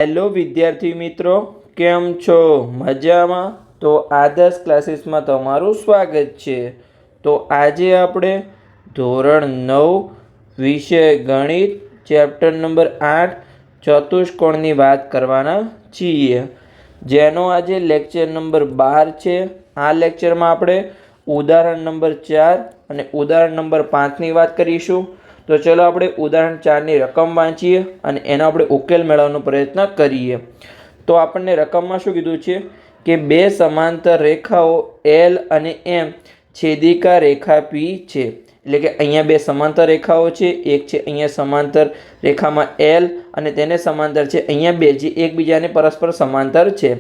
Hello વિદ્યાર્થી મિત્રો, કેમ છો? મજામાં? તો આદર્શ ક્લાસીસમાં તમારું સ્વાગત છે. તો આજે આપણે ધોરણ 9 વિષય ગણિત ચેપ્ટર નંબર 8 ચતુષ્કોણની વાત કરવાના છીએ, જેનો આજે લેક્ચર નંબર 12 છે. આ લેક્ચરમાં આપણે ઉદાહરણ નંબર 4 અને ઉદાહરણ નંબર 5ની વાત કરીશું. તો ચલો આપણે ઉદાહરણ 4ની રકમ વાંચીએ અને એનો આપણે ઉકેલ મેળવવાનો પ્રયત્ન કરીએ. તો આપણને રકમમાં શું કીધું છે કે બે સમાંતર રેખાઓ એલ અને એમ છેદિકા રેખા પી છે. એટલે કે અહીંયા બે સમાંતર રેખાઓ છે, એક છે અહીંયા સમાંતર રેખામાં એલ અને તેને સમાંતર છે અહીંયા બે, જે એકબીજાને પરસ્પર સમાંતર છે.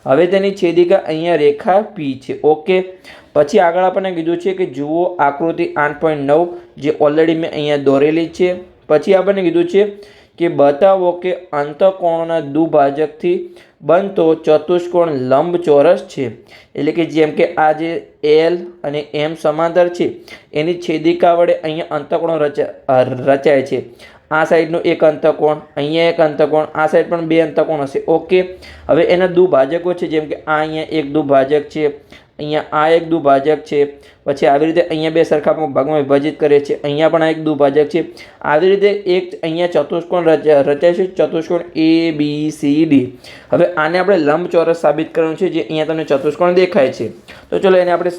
હવે તેની છેદિકા અહીંયા રેખા પી છે. ઓકે, પછી આગળ આપણને કીધું છે કે જુઓ આકૃતિ 8.9 જે ઓલરેડી મેં અહીંયા દોરેલી છે. પછી આપણને કીધું છે કે બતાવો કે અંતઃકોણના દ્વિભાજકથી બનતો ચતુષ્કોણ લંબચોરસ છે. એટલે કે જેમ કે આ જે એલ અને એમ સમાંતર છે એની છેદિકા વડે અહીંયા અંતઃકોણ રચાય છે. આ સાઈડનો એક અંતઃકોણ, અહીંયા એક અંતઃકોણ, આ સાઈડ પણ બે અંતઃકોણ હશે. ઓકે, હવે એના દ્વિભાજકો છે, જેમ કે આ અહીંયા એક દ્વિભાજક છે, અહીંયા આ એક દ્વિભાજક છે, પછી આવી રીતે અહીંયા બે સરખા ભાગમાં વિભાજિત કરે છે, અહીંયા પણ આ એક દ્વિભાજક છે. આવી રીતે એક અહીંયા ચતુષ્કોણ રચાય છે, ચતુષ્કોણ ABCD. હવે આને આપણે લંબચોરસ સાબિત કરવાનું છે, જે અહીંયા તમને ચતુષ્કોણ દેખાય છે. તો ચલો એને આપણે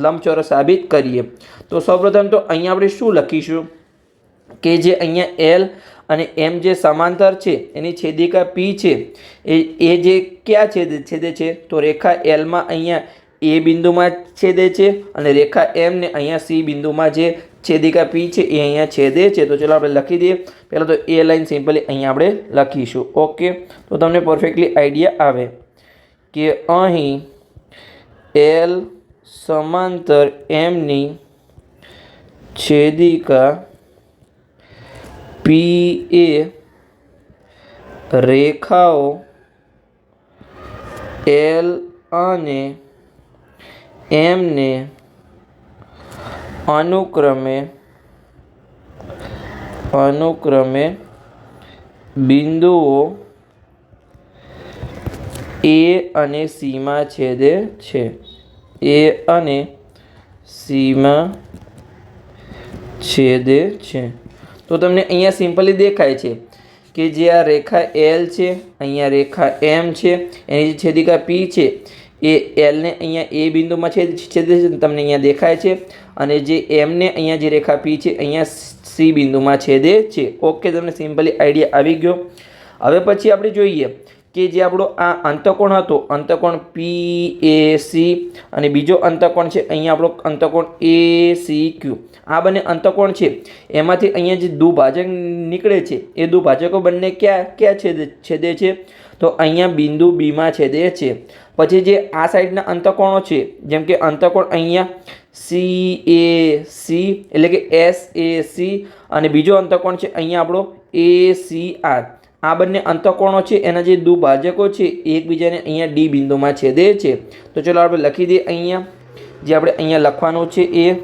લંબચોરસ સાબિત કરીએ. તો સૌપ્રથમ તો અહીંયા આપણે શું લખીશું કે જે અહીંયા એલ અને એમ જે સમાંતર છે એની છેદિકા પી છે એ જે ક્યાં છેદે છે? તો રેખા એલમાં અહીંયા એ બિંદુમાં છેદે છે અને રેખા એમ ને અહીંયા સી બિંદુમાં જે છેદિકા પી છે એ અહીંયા છેદે છે. તો ચલો આપણે લખી દઈએ. પહેલાં તો એ લાઈન સિમ્પલી અહીંયા આપણે લખીશું. ઓકે, તો તમને પરફેક્ટલી આઈડિયા આવે કે અહીં એલ સમાંતર એમની છેદિકા પી એ રેખાઓ એલ અને એમને અનુક્રમે બિંદુઓ એ અને સીમાં છેદે છે. એ અને સીમાં છેદે છે. તો તમને અહીંયા સિમ્પલી દેખાય છે કે જે આ રેખા એલ છે, અહીંયા રેખા એમ છે, એની જે છેદિકા પી છે એ એલને અહીંયા એ બિંદુમાં છેદે છે, તમને અહીંયા દેખાય છે, અને જે એમને અહીંયા જે રેખા પી છે અહીંયા સી બિંદુમાં છેદે છે. ઓકે, તમને સિમ્પલી આઈડિયા આવી ગયો. હવે પછી આપણે જોઈએ કે જે આપણો આ અંતઃકોણ હતો, અંતઃકોણ PAC અને બીજો અંતઃકોણ છે અહીંયા આપણો અંતઃકોણ ACQ. આ બંને અંતઃકોણ છે એમાંથી અહીંયા જે દ્વિભાજક નીકળે છે એ દ્વિભાજકો બંને ક્યાં છેદે છે? તો અહીંયા બિંદુ બીમાં છેદે છે. પછી જે આ સાઈડના અંતઃકોણો છે, જેમ કે અંતઃકોણ અહીંયા CAC એટલે કે SAC અને બીજો અંતઃકોણ છે અહીંયા આપણો ACR. આ બંને અંતઃકોણો છે એના જે દ્વિભાજકો છે એકબીજાને અહીંયા ડી બિંદુમાં છેદે છે. તો ચલો આપણે લખી દઈએ અહીંયા જે આપણે અહીંયા લખવાનું છે એ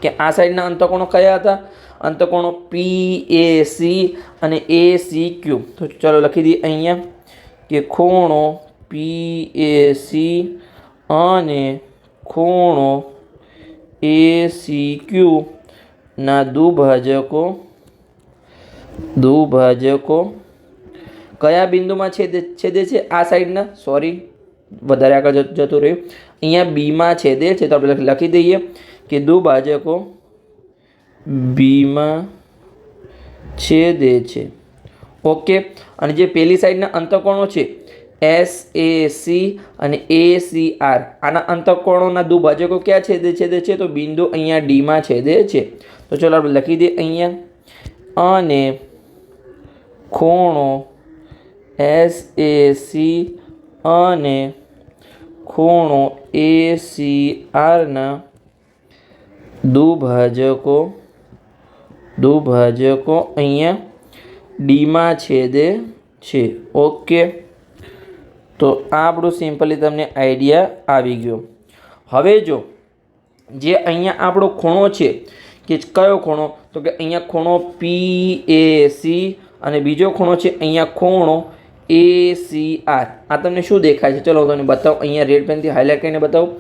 કે આ સાઈડના અંતઃકોણો કયા હતા? અંતઃકોણો PAC અને ACQ. તો ચલો લખી દઈએ અહીંયા કે ખૂણો PAC અને ખૂણો ACQ ના દ્વિભાજકો કયા બિંદુમાં છેદે છે? આ સાઈડના, સોરી વધારે આગળ જતું રહ્યું, અહીંયા બીમાં છેદે છે. તો આપણે લખી દઈએ કે દ્વિભાજકો બીમાં છેદે છે. ઓકે, અને જે પેલી સાઈડના અંતઃકોણો છે SAC અને ACR, આના અંતઃકોણોના દ્વિભાજકો ક્યાં છેદે છે? તો બિંદુ અહીંયા ડીમાં છેદે છે. તો ચલો આપણે લખી દઈએ અહીંયા અને ખૂણો SAC અને ખૂણો ACRના દ્વિભાજકો અહીંયા ડીમાં છેદે છે. ઓકે, તો આ આપણું સિમ્પલી તમને આઈડિયા આવી ગયો. હવે જો જે અહીંયા આપણો ખૂણો છે કે કયો ખૂણો, તો કે અહીંયા ખૂણો PAC અને બીજો ખૂણો છે અહીંયા ખૂણો ACR આ તમને શું દેખાય છે? ચલો હું તમને બતાવું, અહીંયા રેડ પેનથી હાઇલાઇટ કરીને બતાવું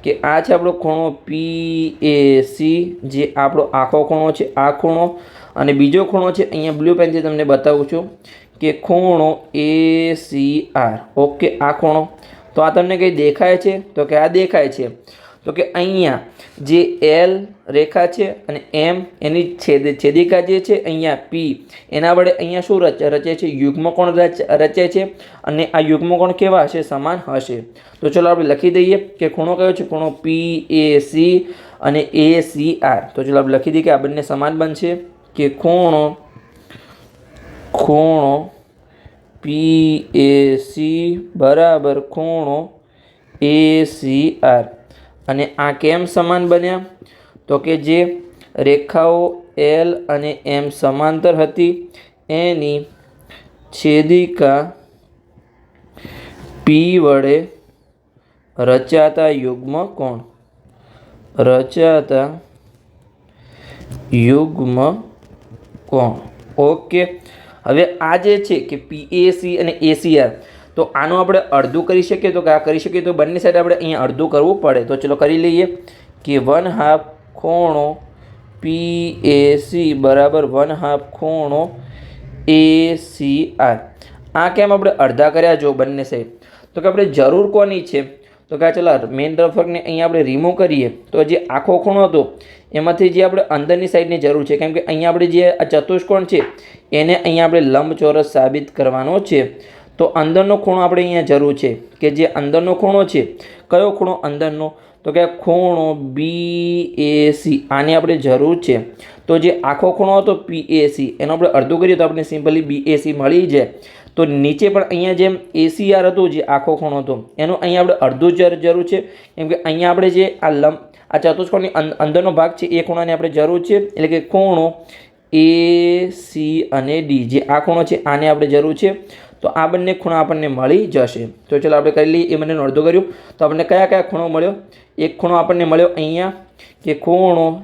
કે આ છે આપણો ખૂણો PAC, જે આપણો આખો ખૂણો છે, આ ખૂણો. અને બીજો ખૂણો છે અહીંયા બ્લુ પેનથી તમને બતાવું છું કે ખૂણો ACR. ઓકે, આ ખૂણો. તો આ તમને કંઈ દેખાય છે? તો કે આ દેખાય છે. તો કે અહીંયા જે L રેખા છે અને M એની છેદિકા જે છે અહીંયા P, એના વડે અહીંયા શું રચે છે? યુગ્મકોણ રચે છે. અને આ યુગ્મકોણ કેવા હશે? સમાન હશે. તો ચલો આપણે લખી દઈએ કે ખૂણો કયો છે? ખૂણો PAC અને ACR. તો ચલો આપણે લખી દઈએ કે આ બંને સમાન બનશે કે ખૂણો PAC બરાબર ખૂણો ACR. અને આ કેમ સમાન બન્યા? તો કે જે રેખાઓ L અને M સમાંતર હતી એની છેદિકા P વડે રચાતા યુગ્મકોણ ઓકે. હવે આ જે છે કે PAC અને ACR, તો આનું આપણે અડધું કરી શકીએ? તો કે આ કરી શકીએ. તો બંને સાઈડ આપણે અહીંયા અડધું કરવું પડે. તો ચલો કરી લઈએ કે 1/2 ખૂણો PAC બરાબર 1/2 ખૂણો ACR. આ કેમ આપણે અડધા કર્યા? જો બંને સાઈડ. તો કે આપણે જરૂર કોની છે? તો કે ચાલો મેઇન રફરને અહીંયા આપણે રિમૂવ કરીએ. તો જે આખો ખૂણો હતો એમાંથી જે આપણે અંદરની સાઈડની જરૂર છે, કેમ કે અહીંયા આપણે જે આ ચતુષ્કોણ છે એને અહીંયા આપણે લંબચોરસ સાબિત કરવાનો છે. તો અંદરનો ખૂણો આપણે અહીંયા જરૂર છે કે જે અંદરનો ખૂણો છે, કયો ખૂણો અંદરનો? તો કે ખૂણો BAC, આની આપણે જરૂર છે. તો જે આખો ખૂણો હતો PAC એનો આપણે અડધું કરીએ તો આપણે સિમ્પલી BAC મળી જાય. તો નીચે પણ અહીંયા જેમ ACR હતું, જે આખો ખૂણો હતો એનું અહીંયા આપણે અડધું જરૂર છે, કેમ કે અહીંયા આપણે જે આ ચતુષ્કોણની અંદરનો ભાગ છે એ ખૂણાની આપણે જરૂર છે. એટલે કે ખૂણો AC અને D, જે આ ખૂણો છે આને આપણે જરૂર છે. તો આ બંને ખૂણા આપણને મળી જશે. તો ચાલો આપણે કરી લઈએ. એ બંનેનું અડધું કર્યું તો આપણને કયા કયા ખૂણો મળ્યો? એક ખૂણો આપણને મળ્યો અહીંયા કે ખૂણો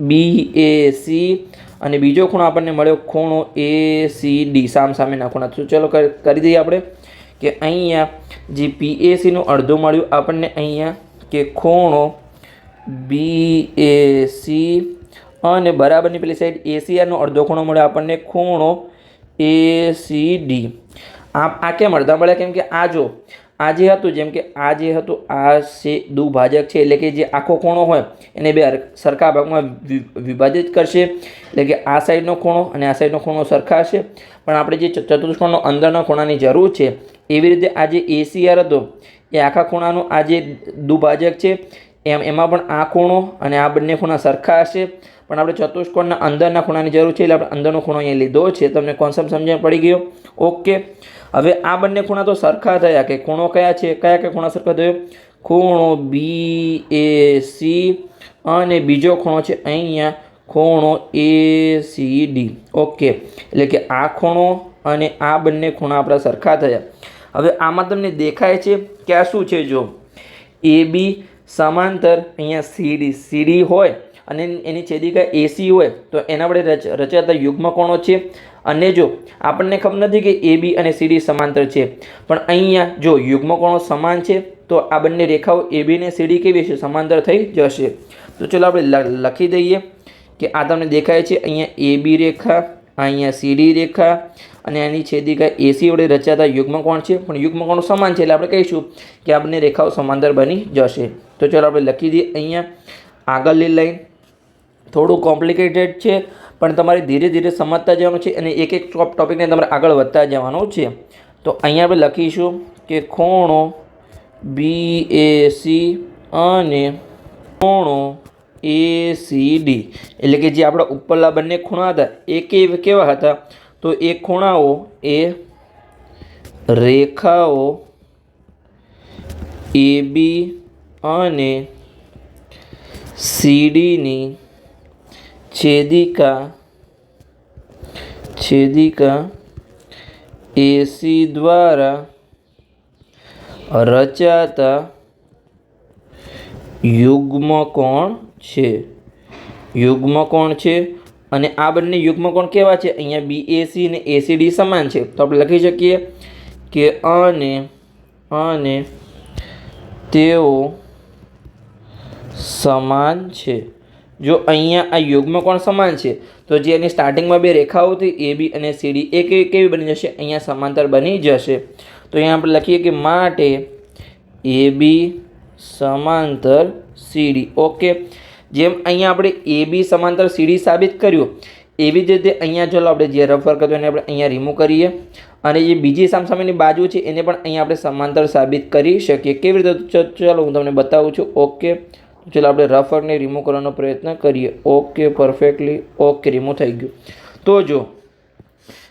BAC, અને બીજો ખૂણો આપણને મળ્યો ખૂણો ACD, સામસામેના ખૂણા. તો ચલો કરી દઈએ આપણે કે અહીંયા જે PACનું અડધું મળ્યું આપણને અહીંયા કે ખૂણો BAC, અને બરાબરની પેલી સાઈડ ACRનો અડધો ખૂણો મળ્યો આપણને ખૂણો ACD. આ કેમ અડધા મળ્યા? કેમ કે આ જો આ જે હતું, જેમ કે આ જે હતું આ છે દુભાજક છે, એટલે કે જે આખો ખૂણો હોય એને બે સરખા ભાગમાં વિભાજિત કરશે. એટલે કે આ સાઈડનો ખૂણો અને આ સાઈડનો ખૂણો સરખા હશે. પણ આપણે જે ચતુષ્કોણનો અંદરના ખૂણાની જરૂર છે, એવી રીતે આ જે ACR હતો એ આખા ખૂણાનું આ જે દુભાજક છે એમાં પણ આ ખૂણો અને આ બંને ખૂણા સરખા હશે. પણ આપણે ચતુષ્કોણના અંદરના ખૂણાની જરૂર છે, એટલે આપણે અંદરનો ખૂણો અહીંયા લીધો છે. તમને કોન્સેપ્ટ સમજણ પડી ગયો? ઓકે. હવે આ બંને ખૂણા તો સરખા થયા કે ખૂણો કયા છે? કયા ખૂણા સરખા થયો? ખૂણો BAC અને બીજો ખૂણો છે અહીંયા ખૂણો ACD. ઓકે, એટલે કે આ ખૂણો અને આ બંને ખૂણા આપણા સરખા થયા. હવે આમાં તમને દેખાય છે કે આ શું છે? જો AB સમાંતર અહીંયા CD હોય અને એની છેદિકા AC હોય તો એના વડે રચાતા યુગ્મકોણો છે. અને જો આપણને ખબર નથી કે AB અને CD સમાંતર છે, પણ અહીંયા જો યુગ્મકોણો સમાન છે તો આ બંને રેખાઓ AB અને CD કેવી છે? સમાંતર થઈ જશે. તો ચલો આપણે લખી દઈએ કે આ તમને દેખાય છે અહીંયા AB રેખા, અહીંયા CD રેખા અને આની છેદિકા AC વડે રચાતા યુગ્મકોણ છે, પણ યુગ્મકોણો સમાન છે એટલે આપણે કહીશું કે આ બંને રેખાઓ સમાંતર બની જશે. તો ચલો આપણે લખી દઈએ. અહીંયા આગળની લાઈન થોડું કોમ્પ્લિકેટેડ છે, પણ તમારે ધીરે ધીરે સમજતા જવાનું છે અને એક એક ટોપિકને તમારે આગળ વધતા જવાનું છે. તો અહીંયા આપણે લખીશું કે ખૂણો BAC અને ખૂણો ACD, એટલે કે જે આપણા ઉપરના બંને ખૂણા હતા એ કેવા હતા? તો એ ખૂણાઓ એ રેખાઓ AB અને CDની છેદિકા AC દ્વારા રચાતા યુગ્મકોણ છે. અને આ બંને યુગ્મ કોણ કેવા છે? અહીંયા BAC અને ACD સમાન છે, તો આપણે લખી શકીએ કે અને તેઓ સમાન છે. જો અહીંયા આ યુગ્મ કોણ સમાન છે તો જે એની સ્ટાર્ટિંગમાં બે રેખાઓ હતી AB અને CD એ કેવી બની જશે? અહીંયા સમાંતર બની જશે. તો અહીંયા આપણે લખીએ કે માટે AB સમાંતર CD. ઓકે, જેમ અહીંયા આપણે AB સમાંતર CD સાબિત કર્યું એવી જ રીતે અહીંયા ચાલો આપણે જે રફ વર્ક હતો એને આપણે અહીંયા રિમૂવ કરીએ અને જે બીજી સામસામેની બાજુ છે એને પણ અહીંયા આપણે સમાંતર સાબિત કરી શકીએ. કેવી રીતે? ચાલો હું તમને બતાવું છું. ઓકે, ચાલો આપણે રફ વર્કને રિમૂવ કરવાનો પ્રયત્ન કરીએ. Okay, perfectly. ઓકે, રિમૂવ થઈ ગયું. તો જો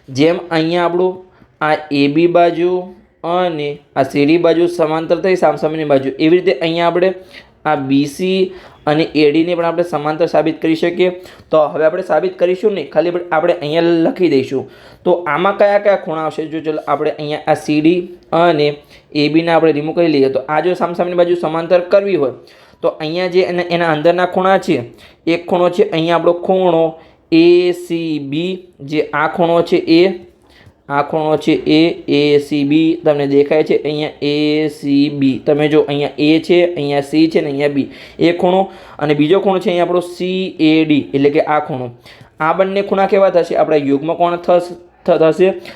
જેમ અહીંયા આપણું આ AB બાજુ અને આ CD બાજુ સમાંતર થઈ સામસામેની બાજુ, એવી રીતે અહીંયા આપણે આ BC અને ADને પણ આપણે સમાંતર સાબિત કરી શકીએ. તો હવે આપણે સાબિત કરીશું નહીં, ખાલી આપણે અહીંયા લખી દઈશું. તો આમાં કયા કયા ખૂણા આવશે? જો ચલો આપણે અહીંયા આ CD અને ABને આપણે રિમૂવ કરી લઈએ તો આ જો સામસામેની બાજુ સમાંતર કરવી હોય તો અહીંયા જે એના અંદરના ખૂણા છે, એક ખૂણો છે અહીંયા આપણો ખૂણો ACB, જે આ ખૂણો છે આ ખૂણો છે ACB તમને દેખાય છે અહીંયા ACB. તમે જો અહીંયા A છે, અહીંયા C છે ને અહીંયા B, એ ખૂણો. અને બીજો ખૂણો છે અહીંયા આપણો CAD એટલે કે આ ખૂણો. આ બંને ખૂણા કેવા થશે? આપણા યુગ્મ કોણ થશે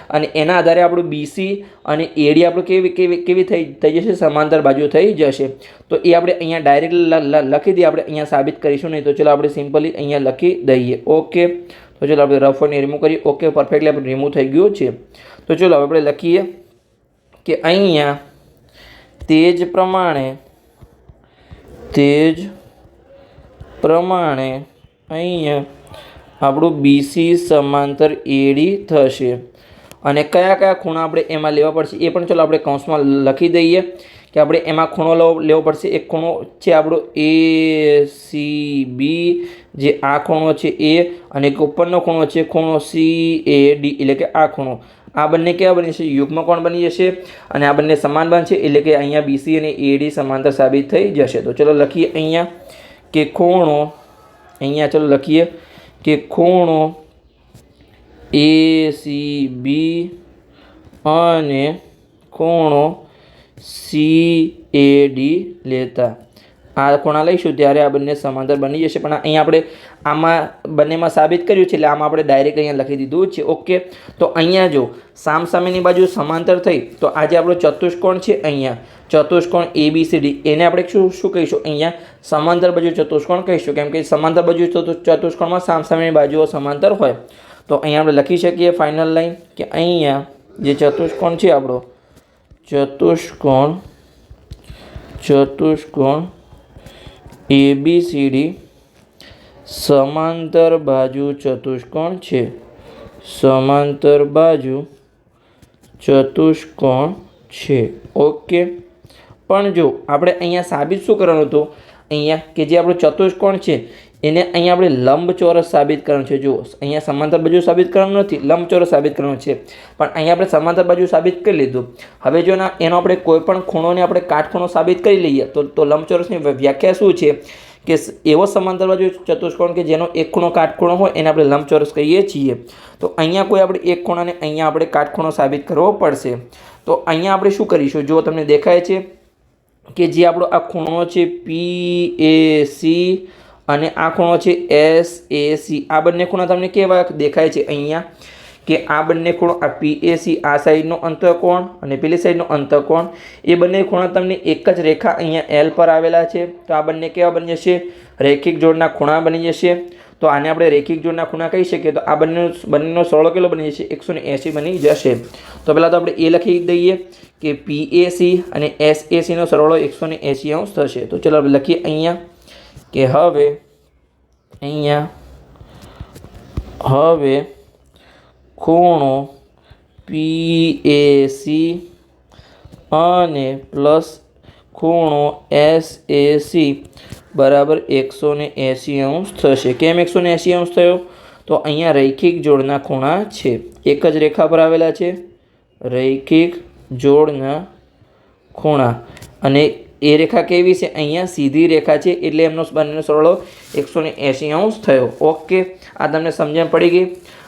અને એના આધારે આપણું BC અને AD આપણું કેવી થઈ જશે? સમાંતર બાજુ થઈ જશે. તો એ આપણે અહીંયા ડાયરેક્ટ લખી દઈએ, આપણે અહીંયા સાબિત કરીશું નહીં. તો ચલો આપણે સિમ્પલી અહીંયા લખી દઈએ. ઓકે, તો ચલો આપણે રફ વર્કને રિમૂવ કરીએ. ઓકે, પરફેક્ટલી આપણે રિમૂવ થઈ ગયું છે. તો ચલો હવે આપણે લખીએ કે અહીંયા તે જ પ્રમાણે અહીંયા આપણું BC સમાંતર AD થશે. અને કયા કયા ખૂણા આપણે એમાં લેવા પડશે એ પણ ચલો આપણે કૌંસમાં લખી દઈએ કે આપણે એમાં ખૂણો લેવો પડશે. એક ખૂણો છે આપણો ACB, જે આ ખૂણો છે A, અને એક ઉપરનો ખૂણો છે ખૂણો CAD એટલે કે આ ખૂણો. આ બંને કેવા બની જશે? યુગ્મ કોણ બની જશે અને આ બંને સમાન બનશે એટલે કે અહીંયા BC અને AD સમાંતર સાબિત થઈ જશે. તો ચલો લખીએ અહીંયા કે ખૂણો, અહીંયા ચલો લખીએ કે ખૂણો ACB અને ખૂણો CAD લેતા આ ખૂણા લઈશું ત્યારે આ બંને સમાંતર બની જશે. પણ અહીંયા આપણે આમાં બંનેમાં સાબિત કર્યું છે એટલે આમાં આપણે ડાયરેક્ટ અહીંયા લખી દીધું છે. ઓકે, તો અહીંયા જો સામસામેની બાજુ સમાંતર થઈ તો આ જે આપણો ચતુષ્કોણ છે અહીંયા ચતુષ્કોણ ABCD એને આપણે શું કહીશું? અહીંયા સમાંતર બાજુ ચતુષ્કોણ કહીશું, કેમ કે સમાંતર બાજુ ચતુષ્કોણમાં સામસામેની બાજુઓ સમાંતર હોય. તો અહીંયા આપણે લખી શકીએ ફાઇનલ લાઈન કે અહીંયા જે ચતુષ્કોણ છે આપણો ચતુષ્કોણ ABCD સમાંતર બાજુ ચતુષ્કોણ છે, સમાંતર બાજુ ચતુષ્કોણ છે. ઓકે, પણ જો આપણે અહીંયા સાબિત શું કરવાનું હતું? અહીંયા કે જે આપણો ચતુષ્કોણ છે એને અહીંયા આપણે લંબચોરસ સાબિત કરવાનું છે. જો અહીંયા સમાંતર બાજુ સાબિત કરવાનું નથી, લંબચોરસ સાબિત કરવાનું છે. પણ અહીંયા આપણે સમાંતર બાજુ સાબિત કરી લીધું. હવે જો એનો આપણે કોઈ પણ ખૂણોને આપણે કાટખૂણો સાબિત કરી લઈએ તો લંબચોરસની વ્યાખ્યા શું છે કે એવો સમાંતર બાજુ ચતુષ્કોણ કે જેનો એક ખૂણો કાટખૂણો હોય એને આપણે લંબચોરસ કહીએ છીએ. તો અહીંયા કોઈ આપણે એક ખૂણાને અહીંયા આપણે કાટખૂણો સાબિત કરવો પડશે. તો અહીંયા આપણે શું કરીશું? જો તમને દેખાય છે કે જે આપણો આ ખૂણો છે PAC અને આ ખૂણો છે SAC, આ બંને ખૂણા તમને કેવા દેખાય છે? અહીંયા કે આ બંને ખૂણો આ PAC આ સાઈડનો અંતઃકોણ અને પેલી સાઈડનો અંતઃકોણ, એ બંને ખૂણા તમને એક જ રેખા અહીંયા L પર આવેલા છે. તો આ બંને કેવા બની જશે? રેખિક જોડના ખૂણા બની જશે. તો આને આપણે રેખિક જોડના ખૂણા કહી શકીએ. તો આ બંનેનો સરવાળો કેટલો બની જશે? 180 બની જશે. તો પહેલાં તો આપણે એ લખી દઈએ કે PAC અને SACનો સરવાળો 180 અંશ થશે. તો ચલો આપણે લખીએ અહીંયા કે હવે ખૂણો PAC અને પ્લસ ખૂણો SAC બરાબર 180 અંશ થશે. કેમ 180 અંશ થયો? તો અહીંયા રૈખિક જોડના ખૂણા છે, એક જ રેખા પર આવેલા છે, રૈખિક જોડના ખૂણા. અને એ રેખા કેવી છે? અહીંયા સીધી રેખા છે એટલે એમનો બંનેનો સરવાળો 180 અંશ થયો. ઓકે, આ તમને સમજણ પડી ગઈ।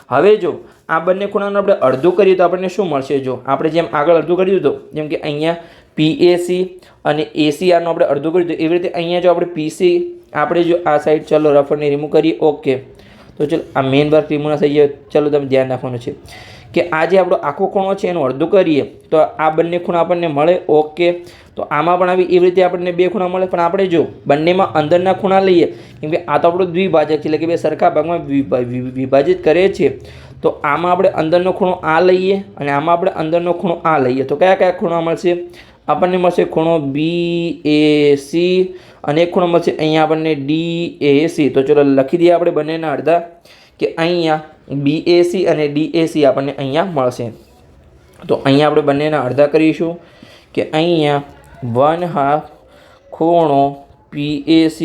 હવે જો આ બંને ખૂણાનું આપણે અડધું કરીએ તો આપણને શું મળશે? જો આપણે જેમ આગળ અડધું કર્યું હતું, જેમ કે અહીંયા PAC અને ACRનું આપણે અડધું કર્યું હતું, એવી રીતે અહીંયા જો આપણે PC આપણે જો આ સાઈડ ચલો રફને રિમૂવ કરીએ। ઓકે, તો ચલો આ મેઇન વર્ક રિમૂવ થઈ જાય। ચલો તમે ધ્યાન રાખવાનું છે કે આ જે આપણો આખો ખૂણો છે એનું અડધું કરીએ તો આ બંને ખૂણા આપણને મળે। ઓકે, તો આમાં પણ આવી એવી રીતે આપણને બે ખૂણા મળે, પણ આપણે જો બંનેમાં અંદરના ખૂણા લઈએ, કેમ કે આ તો આપણો દ્વિભાજક છે, એટલે કે બે સરખા ભાગમાં વિભાજિત કરે છે। તો આમાં આપણે અંદરનો ખૂણો આ લઈએ અને આમાં આપણે અંદરનો ખૂણો આ લઈએ તો કયા કયા ખૂણા મળશે? આપણને મળશે ખૂણો BAC અને એક ખૂણો મળશે અહીંયા આપણને DAC। તો ચલો લખી દઈએ આપણે બંનેના અડધા કે અહીંયા BAC અને DAC આપણને અહીંયા મળશે। તો અહીંયા આપણે બંનેના અડધા કરીશું કે અહીંયા 1/2 ખૂણો PAC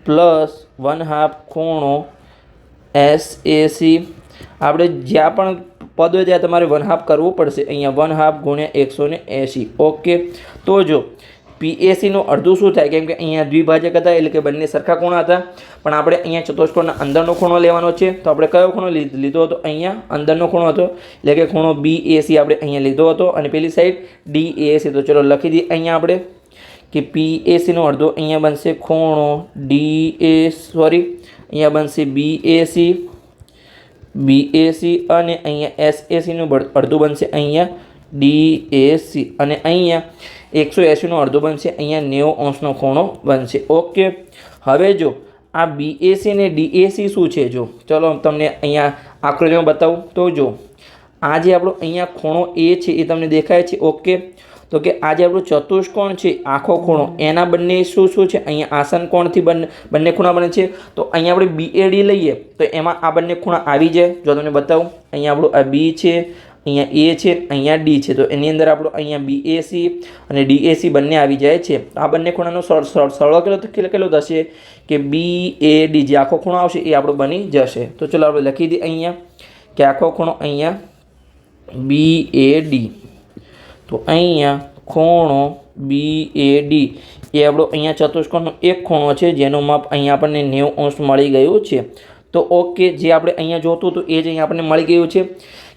પ્લસ 1/2 ખૂણો SAC। આપણે જ્યાં પણ પદ હોય ત્યાં તમારે 1/2 કરવું પડશે। અહીંયા 1/2 ગુણ્યા 180। ઓકે, તો જો PACનું અડધું શું થાય? કેમ કે અહીંયા દ્વિભાજક હતા, એટલે કે બંને સરખા ખૂણા હતા, પણ આપણે અહીંયા ચતુષ્કોણના અંદરનો ખૂણો લેવાનો છે। તો આપણે કયો ખૂણો લીધો હતો? અહીંયા અંદરનો ખૂણો હતો, એટલે કે ખૂણો BAC આપણે અહીંયા લીધો હતો અને પેલી સાઈડ DAC। તો ચલો લખી દઈએ અહીંયા આપણે કે PACનો અડધો અહીંયા બનશે ખૂણો અહીંયા બનશે BAC અને અહીંયા SACનું અડધું બનશે અહીંયા DAC અને અહીંયા 180નો અડધો બનશે અહીંયા 90° ખૂણો બનશે। ઓકે, હવે જો આ BAC અને DAC શું છે? જો ચલો તમને અહીંયા આકૃતિમાં બતાવું તો જો આ જે આપણો અહીંયા ખૂણો A છે એ તમને દેખાય છે। ઓકે, તો કે આ જે આપણો ચતુષ્કોણ છે આખો ખૂણો એના બંને શું છે? અહીંયા આસન કોણથી બંને ખૂણા બને છે। તો અહીંયા આપણે BAD લઈએ તો એમાં આ બંને ખૂણા આવી જાય। જો તમને બતાવું, અહીંયા આપણું આ B છે, અહીંયા A છે, અહીંયા D છે, તો એની અંદર આપણો અહીંયા BAC અને DAC બંને આવી જાય છે। આ બંને ખૂણાનો સરવાળો કેટલો થશે કે BAD, જે આખો ખૂણો આવશે એ આપણો બની જશે। તો ચલો આપણે લખી દઈએ અહીંયા કે આખો ખૂણો અહીંયા BAD। તો અહીંયા ખૂણો BAD એ આપણો અહીંયા ચતુષ્કોણનો એક ખૂણો છે જેનું માપ અહીંયા આપણને 90° મળી ગયું છે। તો ઓકે, જે આપણે અહીંયા જોતું હતું એ જ અહીંયા આપણને મળી ગયું છે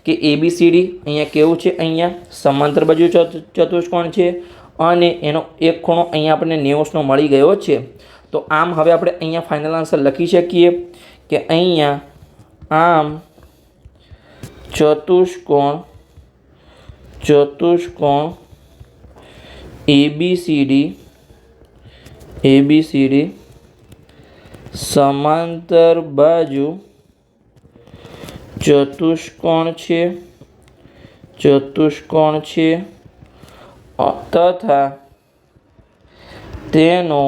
કે ABCD અહીંયા કેવું છે? અહીંયા સમાંતર બાજુ ચતુષ્કોણ છે અને એનો એક ખૂણો અહીંયા આપણને 90° મળી ગયો છે। તો આમ હવે આપણે અહીંયા ફાઇનલ આન્સર લખી શકીએ કે અહીંયા આમ ચતુષ્કોણ ABCD સમાંતર બાજુ ચતુષ્કોણ છે તથા તેનો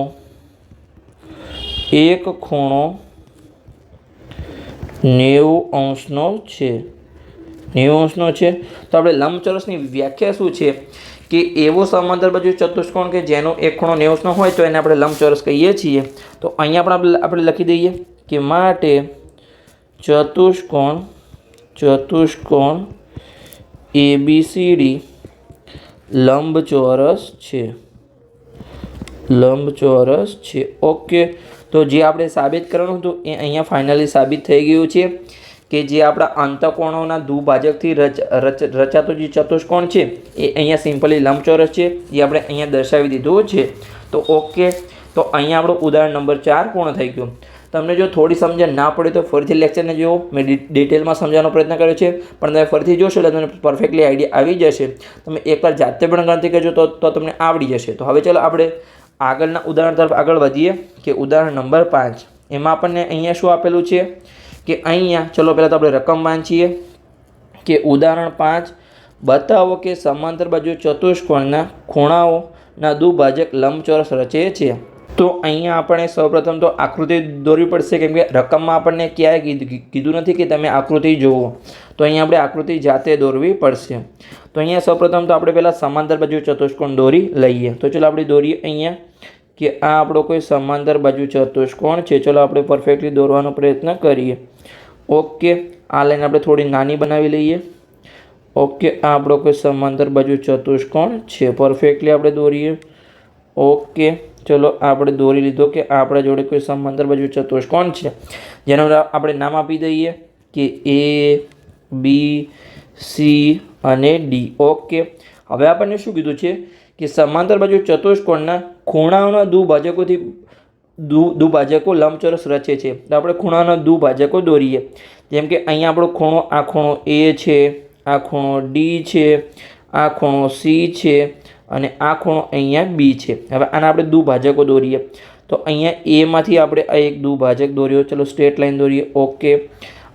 એક ખૂણો 90° છે। 90° છે। તો આપણે લંબચોરસની વ્યાખ્યા શું છે કે એવો સમાંતર બાજુ ચતુષ્કોણ કે જેનો એક ખૂણો 90° હોય તો એને આપણે લંબચોરસ કહીએ છીએ। તો અહીંયા પણ આપણે લખી દઈએ કે માટે ચતુષ્કોણ ABCD લંબચોરસ છે। ઓકે, તો જે આપણે સાબિત કરવાનું હતું એ અહીંયા ફાઇનલી સાબિત થઈ ગયું છે કે જે આપણા અંતઃકોણોના દ્વિભાજકથી રચાતો જે ચતુષ્કોણ છે એ અહીંયા સિમ્પલી લંબચોરસ છે, એ આપણે અહીંયા દર્શાવી દીધું છે। તો ઓકે, તો અહીંયા આપણું ઉદાહરણ નંબર 4 પૂર્ણ થઈ ગયું। તમને જો થોડી સમજણ ના પડે તો ફરીથી લેક્ચરને જુઓ, મેં ડિટેલમાં સમજાવવાનો પ્રયત્ન કર્યો છે, પણ તમે ફરીથી જોશો એટલે તમને પરફેક્ટલી આઈડિયા આવી જશે। તમે એકવાર જાતે પણ ગણતરી કરજો તો તમને આવડી જશે। તો હવે ચાલો આપણે આગળના ઉદાહરણ તરફ આગળ વધીએ કે ઉદાહરણ નંબર 5 એમાં આપણને અહીંયા શું આપેલું છે કે અહીંયા ચલો પહેલાં તો આપણે રકમ વાંચીએ કે ઉદાહરણ 5 બતાવો કે સમાંતર બાજુ ચતુષ્કોણના ખૂણાઓના દ્વિભાજક લંબચોરસ રચે છે। તો અહીંયા આપણે સૌપ્રથમ તો આકૃતિ દોરવી પડશે, કેમ કે રકમમાં આપણને ક્યાંય કીધું નથી કે તમે આકૃતિ જુઓ, તો અહીંયા આપણે આકૃતિ જાતે દોરવી પડશે। તો અહીંયા સૌપ્રથમ તો આપણે પહેલાં સમાંતર બાજુ ચતુષ્કોણ દોરી લઈએ। તો ચલો આપણે દોરીએ અહીંયા કે આ આપણો કોઈ સમાંતર બાજુ ચતુષ્કોણ છે। ચલો આપણે પરફેક્ટલી દોરવાનો પ્રયત્ન કરીએ। ઓકે, આ લાઈન આપણે થોડી નાની બનાવી લઈએ। ઓકે, આ આપણો કોઈ સમાંતર બાજુ ચતુષ્કોણ છે, પરફેક્ટલી આપણે દોરીએ। ઓકે, ચલો આપણે દોરી લીધો કે આપણા જોડે કોઈ સમાંતર બાજુ ચતુષ્કોણ છે, જેનું આપણે નામ આપી દઈએ કે એ, બી, સી અને ડી. ઓકે, હવે આપણને શું કીધું છે કે સમાંતર બાજુ ચતુષ્કોણના ખૂણાઓના દુભાજકો લંબચોરસ રચે છે. તો આપણે ખૂણાના દુભાજકો દોરીએ. જેમ કે અહીંયા આપણો ખૂણો, આ ખૂણો એ છે, આ ખૂણો ડી છે, આ ખૂણો સી છે અને આ ખૂણો અહીંયા બી છે. હવે આના આપણે દુભાજકો દોરીએ. તો અહીંયા એમાંથી આપણે આ એક દુભાજક દોર્યો. ચલો સ્ટ્રેટ લાઈન દોરીએ. ઓકે,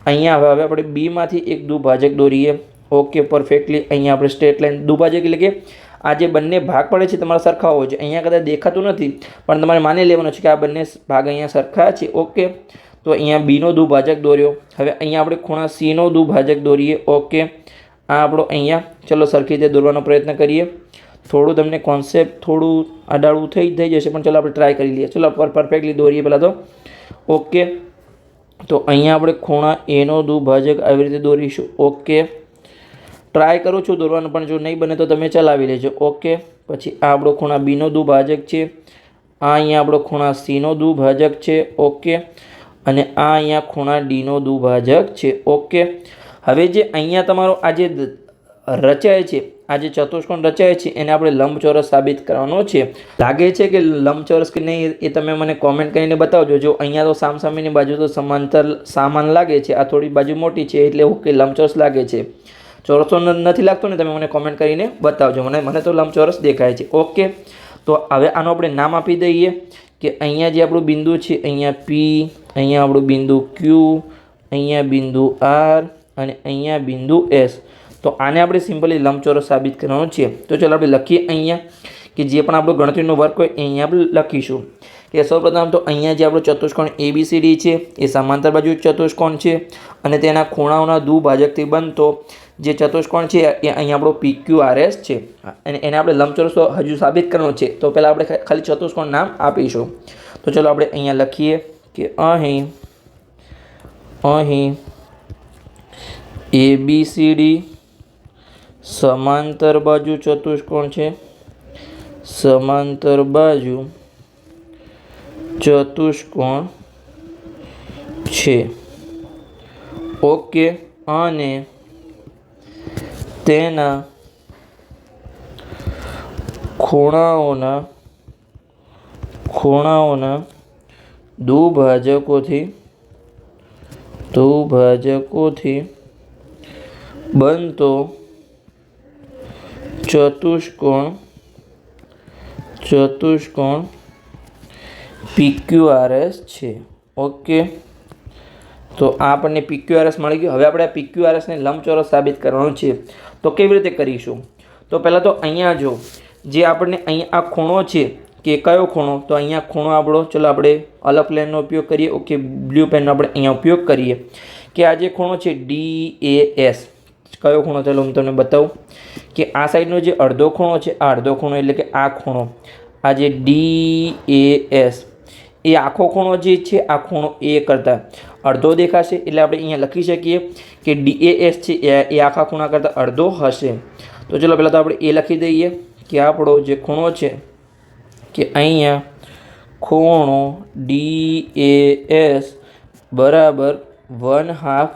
અહીંયા હવે આપણે બીમાંથી એક દુભાજક દોરીએ. Okay, perfectly. અહીંયા આપણે સ્ટ્રેટ લાઈન દુભાજક એટલે કે આ જે બંને ભાગ પડે છે તમારા સરખા હોય છે. અહીંયા કદાચ દેખાતું નથી પણ તમારે માની લેવાનું છે કે આ બંને ભાગ અહીંયા સરખા છે. ઓકે, તો અહીંયા બીનો દુભાજક દોર્યો. હવે અહીંયા આપણે ખૂણા સીનો દુભાજક દોરીએ. ઓકે, આ આપણો અહીંયા ચલો સરખી રીતે દોરવાનો પ્રયત્ન કરીએ. થોડું તમને કોન્સેપ્ટ થોડું આડાળું થઈ જશે પણ ચલો આપણે ટ્રાય કરી લઈએ. ચલો પરફેક્ટલી દોરીએ પહેલાં તો. ઓકે, તો અહીંયા આપણે ખૂણા એનો દુભાજક આવી રીતે દોરીશું. ઓકે, ટ્રાય કરું છું દોરવાનું પણ જો નહીં બને તો તમે ચલાવી લેજો. ઓકે, પછી આ આપણો ખૂણા બીનો દુભાજક છે, આ અહીંયા આપણો ખૂણા સીનો દુભાજક છે. ઓકે, અને આ અહીંયા ખૂણા ડીનો દુભાજક છે. ઓકે, હવે જે અહીંયા તમારો આ જે રચાય છે, આ જે ચતુષ્કોણ રચાય છે એને આપણે લંબચોરસ સાબિત કરવાનો છે. લાગે છે કે લંબચોરસ કે નહીં એ તમે મને કોમેન્ટ કરીને બતાવજો. જો અહીંયા તો સામસામેની બાજુ તો સમાંતર સામાન લાગે છે, આ થોડી બાજુ મોટી છે એટલે ઓકે લંબચોરસ લાગે છે. ચોરસ નથી લાગતો ને, તમે મને કોમેન્ટ કરીને બતાવજો. મને તો લંબચોરસ દેખાય છે. ઓકે, તો હવે આનું આપણે નામ આપી દઈએ કે અહીંયા જે આપણું બિંદુ છે અહીંયા પી, અહીંયા આપણું બિંદુ ક્યુ, અહીંયા બિંદુ આર અને અહીંયા બિંદુ એસ. તો આને આપણે સિમ્પલી લંબચોરસ સાબિત કરવાનું છે. તો ચાલો આપણે લખીએ અહીંયા કે જે પણ આપણો ગણતરીનો વર્ક હોય અહીંયા આપણે લખીશું કે સૌપ્રથમ તો અહીંયા જે આપણો ચતુષ્કોણ ABCD છે એ સમાંતર બાજુ ચતુષ્કોણ છે અને તેના ખૂણાઓના દુભાજકથી બનતો જે ચતુષ્કોણ છે એ અહીંયા આપણો PQRS છે અને એને આપણે લંબચોરસ હજુ સાબિત કરવાનું છે. તો પહેલાં આપણે ખાલી ચતુષ્કોણ નામ આપીશું. તો ચલો આપણે અહીંયા લખીએ કે અહીં ABCD સમાંતર બાજુ ચતુષ્કોણ છે, સમાંતર બાજુ ચતુષ્કોણ છે. ઓકે, અને તેના ખૂણાઓના દુભાજકોથી બનતો ચતુષ્કોણ PQRS છે. ઓકે, તો આપણને PQRS મળી ગયું. હવે આપણે આ PQRSને લંબચોરસ સાબિત કરવાનું છે. તો કેવી રીતે કરીશું? તો પહેલાં તો અહીંયા જો જે આપણને અહીંયા આ ખૂણો છે કે કયો ખૂણો, તો અહીંયા ખૂણો આપણો, ચલો આપણે અલગ પ્લેનનો ઉપયોગ કરીએ. ઓકે, બ્લુ પેનનો આપણે અહીંયા ઉપયોગ કરીએ કે આ જે ખૂણો છે DAS. કયો ખૂણો? ચાલો હું તમને બતાવું કે આ સાઈડનો જે અડધો ખૂણો છે, આ અડધો ખૂણો એટલે કે આ ખૂણો, આ જે DAS એ આખો ખૂણો જે છે આ ખૂણો A કરતાં અડધો દેખાશે એટલે આપણે અહીંયા લખી શકીએ કે DAS છે એ આખા ખૂણા કરતાં અડધો હશે. તો ચલો પહેલાં તો આપણે એ લખી દઈએ કે આપણો જે ખૂણો છે કે અહીંયા ખૂણો DAS બરાબર 1/2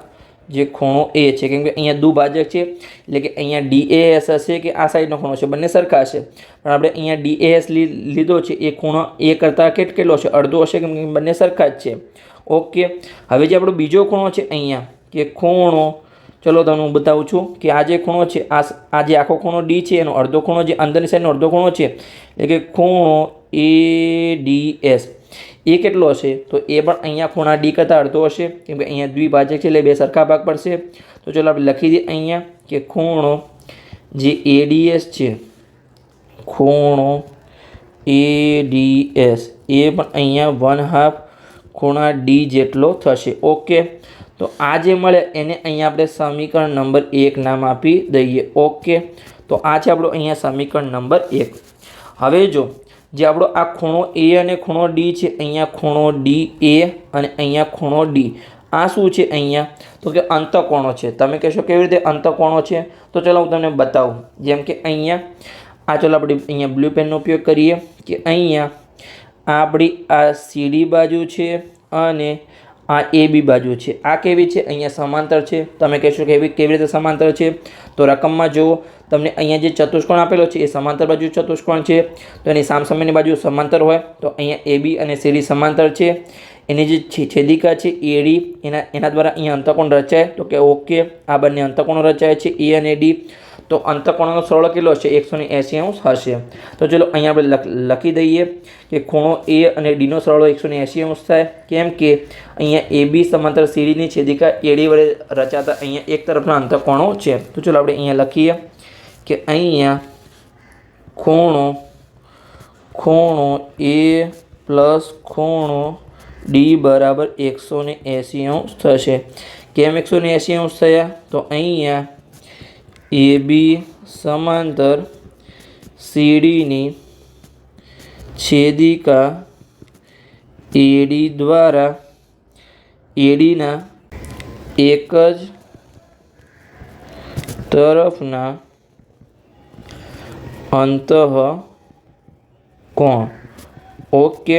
જે ખૂણો A છે, કેમ કે અહીંયા દુભાજક છે એટલે કે અહીંયા DAS હશે કે આ સાઈડનો ખૂણો છે બંને સરખા હશે, પણ આપણે અહીંયા DAS લીધો છે એ ખૂણો A કરતાં કેટલો છે? અડધો હશે, કેમ કે બંને સરખા જ છે. ઓકે, હવે જે આપણો બીજો ખૂણો છે અહીંયા કે ખૂણો, ચલો તમને હું બતાવું છું કે આ જે ખૂણો છે આ જે આખો ખૂણો D છે એનો અડધો ખૂણો જે અંદરની સાઈડનો અડધો ખૂણો છે એટલે કે ખૂણો ADS એ કેટલો હશે? તો એ પણ અહીંયા ખૂણા D કરતાં અડધો હશે, કેમ કે અહીંયા દ્વિભાજક છે એટલે બે સરખા ભાગ પડશે. તો ચલો આપણે લખી દઈએ અહીંયા કે ખૂણો જે ADS છે, ખૂણો ADS એ પણ અહીંયા 1/2 ખૂણા D જેટલો થશે. ઓકે, તો આ જે મળે એને અહીંયા આપણે સમીકરણ નંબર 1 નામ આપી દઈએ. ઓકે, તો આ છે આપણો અહીંયા સમીકરણ નંબર 1. હવે જો જે આપણો આ ખૂણો A અને ખૂણો D છે, અહીંયા ખૂણો DA અને અહીંયા ખૂણો D, આ શું છે અહીંયા? તો કે અંતઃકોણો છે. તમે કહેશો કેવી રીતે અંતઃકોણો છે? તો ચલો હું તમને બતાવું. જેમ કે અહીંયા આ ચલો આપણે અહીંયા બ્લુ પેનનો ઉપયોગ કરીએ કે અહીંયા આપણી આ સીડી બાજુ છે અને આ એ બી બાજુ છે. આ કેવી છે? અહીંયા સમાંતર છે. તમે કહેશો કે કેવી રીતે સમાંતર છે? તો રકમમાં જુઓ, તમને અહીંયા જે ચતુષ્કોણ આપેલો છે એ સમાંતર બાજુ ચતુષ્કોણ છે. તો એની સામસામેની બાજુ સમાંતર હોય તો અહીંયા એ બી અને સીડી સમાંતર છે. એની જે છેદિકા છે એડી, એના દ્વારા અહીંયા અંતકોણ રચાય. તો કે ઓકે, આ બંને અંતકોણો રચાય છે એ અને ડી. તો અંતકોણનો સરળ કેટલો છે? 180 અંશ હશે. તો ચલો અહીંયા આપણે લખી દઈએ કે ખૂણો એ અને ડીનો સરવાળો 180 અંશ થાય. કેમ કે અહીંયા એ બી સમાંતર સીડીની છેદિકા એડી વડે રચાતા અહીંયા એક તરફના અંતકોણો છે. તો ચલો આપણે અહીંયા લખીએ કે અહીંયા ખૂણો એ પ્લસ ખૂણો ડી બરાબર 180 અંશ થશે. કેમ 180 અંશ થયા? તો અહીંયા એ બી સમાંતર સીડીની છેદિકા એડી દ્વારા એડીના એક જ તરફના અંતઃકોણ. ઓકે,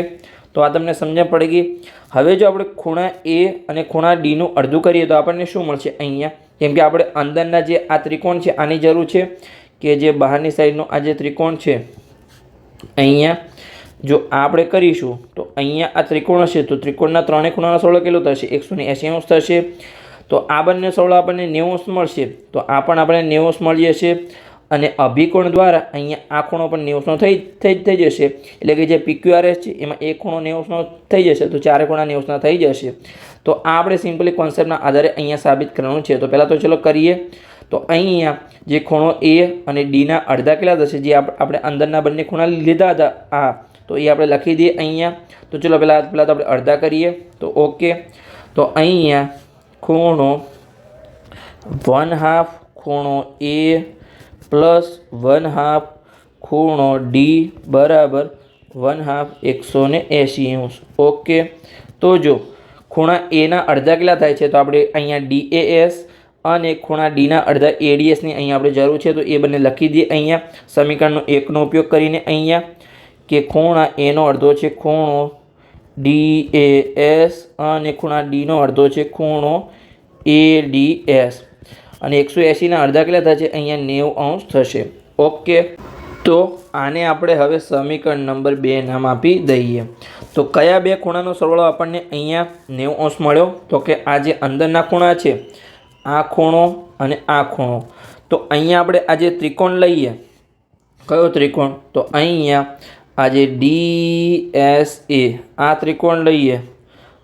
તો આ તમને સમજણ પડી ગઈ. હવે જો આપણે ખૂણા એ અને ખૂણા ડીનું અડધું કરીએ તો આપણને શું મળશે? અહીંયા કેમ કે આપણે અંદરના જે આ ત્રિકોણ છે આની જરૂર છે કે જે બહારની સાઈડનો આ જે ત્રિકોણ છે અહીંયા જો આપણે કરીશું તો અહીંયા આ ત્રિકોણ હશે તો ત્રિકોણના ત્રણેય ખૂણાનો સરવાળો કેટલો થશે? 180 અંશ થશે. તો આ બંને સરવાળો આપણને 90 અંશ મળશે. તો આ પણ આપણે 90 અંશ મળી જશે અને અભિકોણ દ્વારા અહીંયા આ ખૂણો પણ 90 અંશનો થઈ જશે. એટલે કે જે PQRS છે એમાં એક ખૂણો 90 અંશનો થઈ જશે તો ચારે ખૂણા 90 અંશના થઈ જશે. તો આ આપણે સિમ્પલી કોન્સેપ્ટના આધારે અહીંયા સાબિત કરવાનું છે. તો પહેલાં તો ચલો કરીએ. તો અહીંયા જે ખૂણો એ અને ડીના અડધા કેટલા થશે? જે આપણે અંદરના બંને ખૂણા લીધા હતા આ, તો એ આપણે લખી દઈએ અહીંયા. તો ચલો પહેલાં તો આપણે અડધા કરીએ. તો ઓકે, તો અહીંયા ખૂણો 1/2 ખૂણો એ પ્લસ 1/2 ખૂણો ડી બરાબર 1/2 180 અંશ. ઓકે, તો જો ખૂણા એના અડધા કેટલા થાય છે? તો આપણે અહીંયા DAS અને ખૂણા ડીના અડધા ADSની અહીંયા આપણે જરૂર છે. તો એ બંને લખી દઈએ અહીંયા સમીકરણનો 1નો ઉપયોગ કરીને અહીંયા કે ખૂણા એનો અડધો છે ખૂણો DAS અને ખૂણા ડીનો અડધો છે ખૂણો ADS અને 180ના અડધા કેટલા થશે? અહીંયા 90 અંશ થશે. ઓકે, તો આને આપણે હવે સમીકરણ નંબર 2 નામ આપી દઈએ. તો કયા બે ખૂણાનો સરવાળો આપણને અહીંયા 90 અંશ મળ્યો? તો કે આ જે અંદરના ખૂણા છે આ ખૂણો અને આ ખૂણો. તો અહીંયા આપણે આ જે ત્રિકોણ લઈએ, કયો ત્રિકોણ? તો અહીંયા આ જે DSA આ ત્રિકોણ લઈએ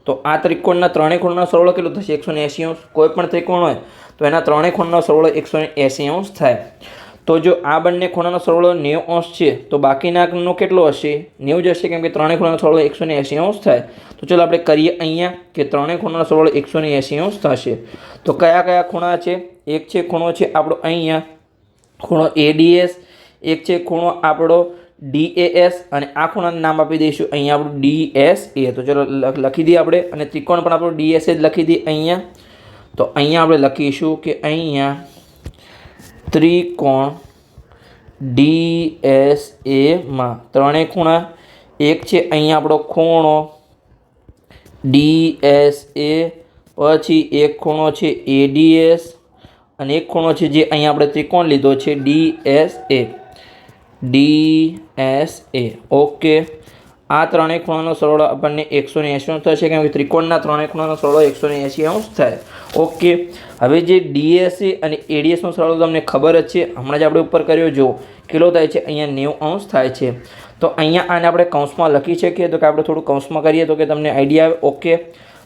તો આ ત્રિકોણના ત્રણેય ખૂણાનો સરવાળો કેટલો થશે? 180 અંશ. કોઈ પણ ત્રિકોણ હોય તો એના ત્રણેય ખૂણાનો સરવાળો 180 અંશ થાય. તો જો આ બંને ખૂણાનો સરવાળો 90 અંશ છે તો બાકીનાનો કેટલો હશે? 90 જ હશે કેમ કે ત્રણેય ખૂણાનો સરવાળો 180 અંશ થાય. તો ચલો આપણે કરીએ અહીંયા કે ત્રણેય ખૂણાનો સરવાળો 180 અંશ થશે. તો કયા કયા ખૂણા છે? એક છે ખૂણો છે આપણો અહીંયા ખૂણો ADS, એક છે ખૂણો આપણો DAS અને આ ખૂણાનું નામ આપી દઈશું અહીંયા આપણું DSA. તો ચલો લખી દઈએ આપણે અને ત્રિકોણ પણ આપણો DSA જ લખી દઈએ અહીંયા. તો અહીંયા આપણે લખીશું કે અહીંયા ત્રિકોણ DSAમાં ત્રણેય ખૂણા, એક છે અહીંયા આપણો ખૂણો DSA, પછી એક ખૂણો છે ADS અને એક ખૂણો છે જે અહીંયા આપણે ત્રિકોણ લીધો છે DSA. ઓકે, આ ત્રણેય ખૂણાનો સરવાળો આપણને 180 અંશ થશે કેમ કે ત્રિકોણના ત્રણેય ખૂણાનો સરવાળો 180 અંશ થાય. ઓકે, હવે જે DSA અને ADSનો સરવાળો તમને ખબર જ છે, હમણાં જ આપણે ઉપર કર્યો જો કેટલો થાય છે? અહીંયા 90 અંશ થાય છે. તો અહીંયા આને આપણે કૌંસમાં લખી શકીએ તો કે આપણે થોડું કૌંસમાં કરીએ તો કે તમને આઈડિયા આવે. ઓકે,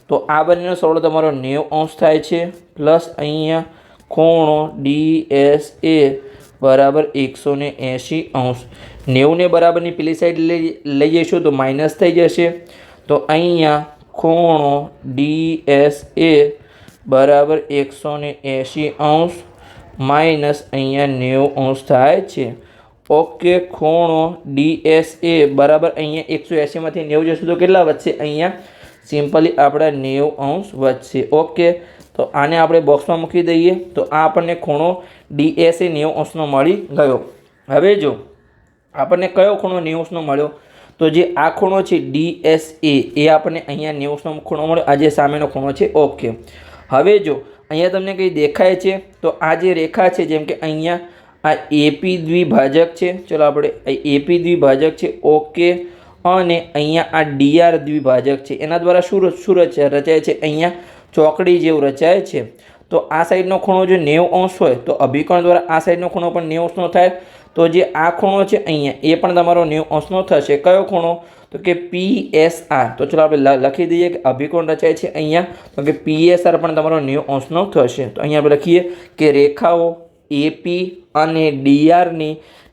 તો આ બંનેનો સરવાળો તમારો 90 અંશ થાય છે પ્લસ અહીંયા ખૂણો DSA બરાબર 180 અંશ. 90 ને બરાબરની પેલી સાઈડ લઈ જઈશું તો માઇનસ થઈ જશે. તો અહીંયા ખૂણો DSA બરાબર 180 અંશ માઇનસ અહીંયા 90 અંશ થાય છે. ઓકે, ખૂણો DSA બરાબર અહીંયા 180માંથી 90 જશે તો કેટલા વધશે? અહીંયા સિમ્પલી આપણા 90 અંશ વધશે. ઓકે, તો આને આપણે બોક્સમાં મૂકી દઈએ. તો આ આપણને ખૂણો DSA 90 અંશનો મળી ગયો. હવે જો આપણને કયો ખૂણો 90 અંશનો મળ્યો? તો જે આ ખૂણો છે DSA એ આપણને અહીંયા 90નો ખૂણો મળ્યો, આ જે સામેનો ખૂણો છે. ઓકે, હવે જો અહીંયા તમને કંઈ દેખાય છે તો આ જે રેખા છે, જેમ કે અહીંયા આ AP દ્વિભાજક છે, ચલો આપણે AP દ્વિભાજક છે. ઓકે, અને અહીંયા આ DR દ્વિભાજક છે, એના દ્વારા શું રચાય છે? અહીંયા ચોકડી જેવું રચાય છે. તો આ સાઈડનો ખૂણો જો 90° હોય તો અભિકોણ દ્વારા આ સાઈડનો ખૂણો પણ 90° થાય. તો જે આ ખૂણો છે અહીંયા એ પણ તમારો 90° થશે. કયો ખૂણો? તો કે PSR. તો ચલો આપણે લખી દઈએ કે અભિકોણ રચાય છે અહીંયા, તો કે PSR પણ તમારો 90° થશે. તો અહીંયા આપણે લખીએ કે રેખાઓ AP અને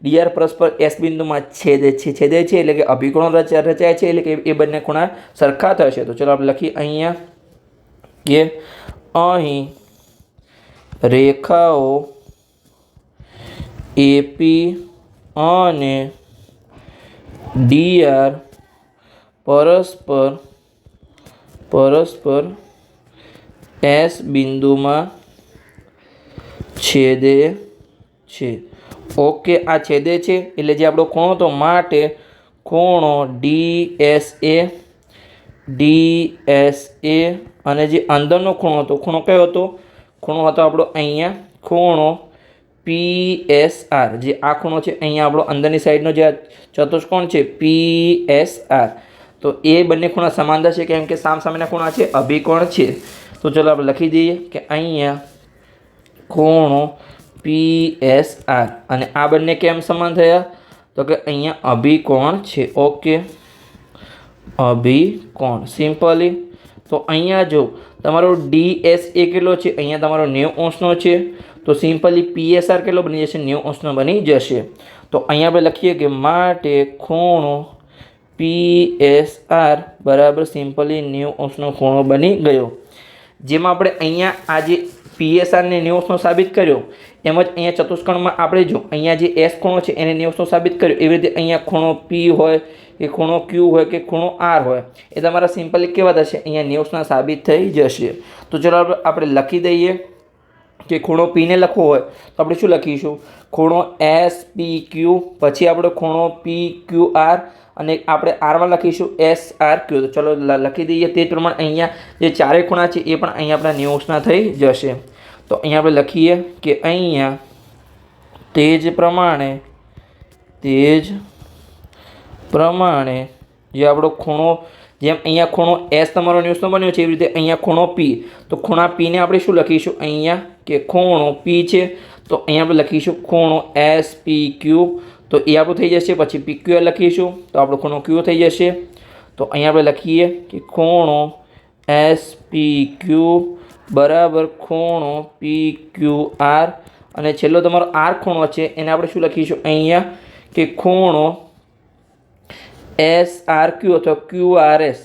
DR પરસ્પર S બિંદુમાં છેદે છે એટલે કે અભિકોણ રચાય છે, એટલે કે એ બંને ખૂણા સરખા થશે. તો ચલો આપણે લખીએ અહીંયા કે અહીં રેખાઓ AP અને DR પરસ્પર S બિંદુમાં છેદે છે. ઓકે, આ છેદે છે એટલે જે આપણો ખૂણો તો માટે ખૂણો DSA અને જે અંદરનો ખૂણો હતો, ખૂણો કયો હતો? ખૂણો હતો આપણો અહીંયા ખૂણો PSR. જે આ ખૂણો છે અહીંયા આપણો અંદરની સાઈડનો જે ચતુષ્કોણ છે PSR. તો એ બંને ખૂણા સમાન થશે કેમ કે સામસામેના ખૂણા છે, અભિકોણ છે. તો ચલો આપણે લખી દઈએ કે અહીંયા ખૂણો PSR અને આ બંને કેમ સમાન થયા? તો કે અહીંયા અભિકોણ છે. ઓકે, અભિકોણ સિમ્પલી. તો અહીંયા જો તમારો DSA કેટલો છે? અહીંયા તમારો 90°નો છે. તો સિમ્પલી PSR કેટલો બની જશે? 90°નો બની જશે. તો અહીંયા આપણે લખીએ કે માટે ખૂણો PSR બરાબર સિમ્પલી 90°નો ખૂણો બની ગયો. જેમાં આપણે અહીંયા આ જે PSR ને 90°નો સાબિત કર્યો, એમ જ અહીંયા ચતુષ્કોણમાં આપણે જો અહીંયા જે S ખૂણો છે એને 90°નો સાબિત કર્યો, એવી રીતે અહીંયા ખૂણો P હોય કે ખૂણો Q હોય કે ખૂણો R હોય, એ તમારા સિમ્પલી કેવા થશે? અહીંયા 90°ના સાબિત થઈ જશે. તો ચલો આપણે લખી દઈએ કે ખૂણો P ને લખવો હોય તો આપણે શું લખીશું? ખૂણો SPQ, પછી આપણે ખૂણો PQR અને આપણે આરમાં લખીશું SRQ. તો ચલો લખી દઈએ. તે જ પ્રમાણે અહીંયા જે ચારેય ખૂણા છે એ પણ અહીંયા આપણા 90°ના થઈ જશે. તો અહીંયા આપણે લખીએ કે અહીંયા તે જ પ્રમાણે જે આપણો ખૂણો, જેમ અહીંયા ખૂણો S તમારો 90°નો બન્યો છે, એવી રીતે અહીંયા ખૂણો P. તો ખૂણા P ને આપણે શું લખીશું? અહીંયા કે ખૂણો P છે તો અહીંયા આપણે લખીશું ખૂણો SPQ. તો એ આપણું થઈ જશે. પછી PQR લખીશું તો આપણો ખૂણો Q થઈ જશે. તો અહીંયા આપણે લખીએ કે ખૂણો SPQ બરાબર ખૂણો PQR અને છેલ્લો તમારો R ખૂણો છે એને આપણે શું લખીશું? અહીંયા કે ખૂણો SRQ અથવા QRS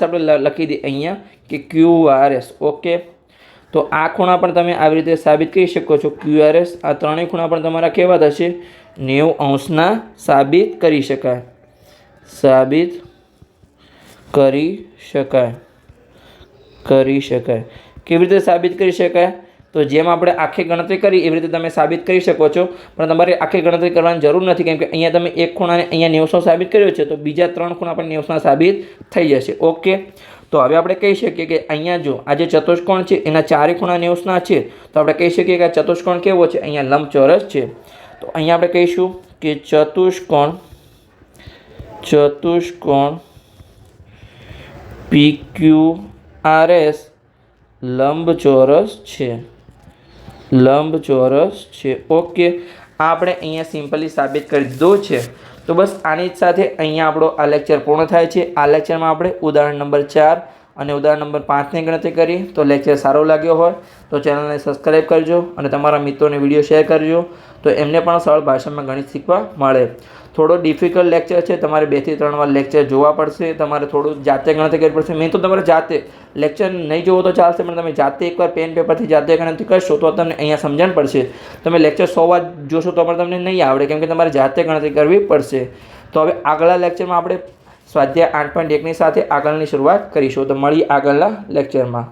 આપણે લખી દઈએ અહીંયા કે QRS. ઓકે, તો આ ખૂણા પણ તમે આવી રીતે સાબિત કરી શકો છો. QRS આ ત્રણેય ખૂણા પણ તમારા કેવા થશે? 90°ના સાબિત કરી શકાય. કેવી રીતે સાબિત કરી શકાય? તો જેમ આપણે આખી ગણતરી કરી એવી રીતે તમે સાબિત કરી શકો છો, પણ તમારે આખી ગણતરી કરવાની જરૂર નથી કેમ કે અહીંયા તમે એક ખૂણાને અહીંયા 90° સાબિત કર્યો છે તો બીજા ત્રણ ખૂણા પણ 90°ના સાબિત થઈ જશે. ઓકે, તો હવે આપણે કહી શકીએ કે અહીંયા જો આ જે ચતુષ્કોણ છે એના ચારે ખૂણા 90°ના છે, તો આપણે કહી શકીએ કે આ ચતુષ્કોણ કેવો છે? અહીંયા લંબચોરસ છે. તો અહીંયા આપણે કહીશું કે ચતુષ્કોણ PQRS લંબચોરસ છે. ઓકે, આપણે અહીંયા સિમ્પલી સાબિત કરી દીધું છે. તો બસ આની જ સાથે અહીંયા આપણો આ લેક્ચર પૂર્ણ થાય છે. આ લેક્ચરમાં આપણે ઉદાહરણ નંબર 4 અને ઉદાહરણ નંબર 5ની ગણતરી કરી. તો લેક્ચર સારો લાગ્યો હોય તો ચેનલને સબસ્ક્રાઈબ કરજો અને તમારા મિત્રોને વિડીયો શેર કરજો, તો એમને પણ સરળ ભાષામાં ગણિત શીખવા મળે. થોડો ડિફિકલ્ટ લેક્ચર છે, તમારે 2 થી 3 વાર લેક્ચર જોવા પડશે, તમારે થોડું જાતે ગણતરી કરવી પડશે. મેં તો તમારે જાતે લેક્ચર નહીં જોવો તો ચાલશે, પણ તમે જાતે એકવાર પેન પેપરથી જાતે ગણતરી કરશો તો તમને અહીંયા સમજણ પડશે. તમે લેક્ચર 100 વાર જોશો તો પણ તમને નહીં આવડે કેમ કે તમારે જાતે ગણતરી કરવી પડશે. તો હવે આગલા લેક્ચરમાં આપણે સ્વાધ્યાય 8.1ની સાથે આગળની શરૂઆત કરીશું. તો મળીએ આગળના લેક્ચરમાં.